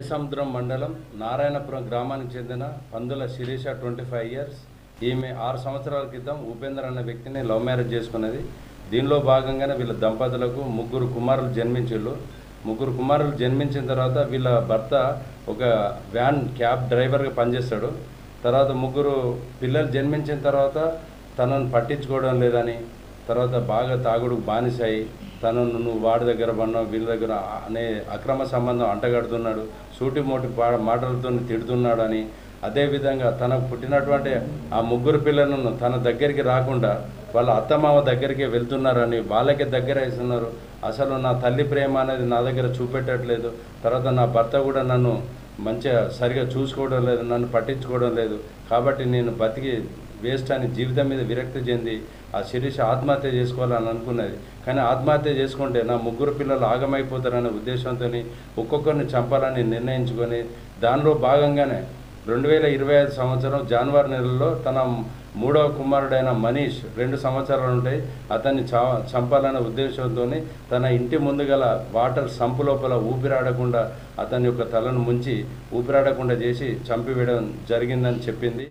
సముద్రం మండలం నారాయణపురం గ్రామానికి చెందిన పందుల శిరీష 25 ఇయర్స్. ఈమె 6 సంవత్సరాల క్రితం ఉపేందర్ అన్న వ్యక్తిని లవ్ మ్యారేజ్ చేసుకున్నది. దీనిలో భాగంగానే వీళ్ళ దంపతులకు ముగ్గురు కుమారులు జన్మించారు. ముగ్గురు కుమారులు జన్మించిన తర్వాత వీళ్ళ భర్త ఒక వ్యాన్ క్యాబ్ డ్రైవర్గా పనిచేస్తాడు. తర్వాత ముగ్గురు పిల్లలు జన్మించిన తర్వాత తనను పట్టించుకోవడం లేదని, తర్వాత బాగా తాగుడుకు బానిసాయి, తనను నువ్వు వాడి దగ్గర పడినావు వీళ్ళ దగ్గర అనే అక్రమ సంబంధం అంటగడుతున్నాడు, సూటిమోటి మాటలతో తిడుతున్నాడు అని, అదేవిధంగా తనకు పుట్టినటువంటి ఆ ముగ్గురు పిల్లలను తన దగ్గరికి రాకుండా వాళ్ళ అత్తమామ దగ్గరికి వెళ్తున్నారని వాళ్ళకే దగ్గర వేస్తున్నారు. అసలు నా తల్లి ప్రేమ అనేది నా దగ్గర చూపెట్టట్లేదు, తర్వాత నా భర్త కూడా నన్ను మంచిగా సరిగా చూసుకోవడం లేదు, నన్ను పట్టించుకోవడం లేదు, కాబట్టి నేను బతికి వేస్ట్ అని జీవితం మీద విరక్తి చెంది ఆ శిరీష ఆత్మహత్య చేసుకోవాలని అనుకున్నది. కానీ ఆత్మహత్య చేసుకుంటే నా ముగ్గురు పిల్లలు ఆగమైపోతారనే ఉద్దేశంతో ఒక్కొక్కరిని చంపాలని నిర్ణయించుకొని దానిలో భాగంగానే 2025 సంవత్సరం జనవరి నెలలో తన మూడవ కుమారుడైన మనీష్ 2 సంవత్సరాలు ఉంటాయి అతన్ని చంపాలనే ఉద్దేశంతో తన ఇంటి ముందు గల వాటర్ సంపు లోపల ఊపిరాడకుండా అతని యొక్క తలను ముంచి ఊపిరాడకుండా చేసి చంపివేయడం జరిగిందని చెప్పింది.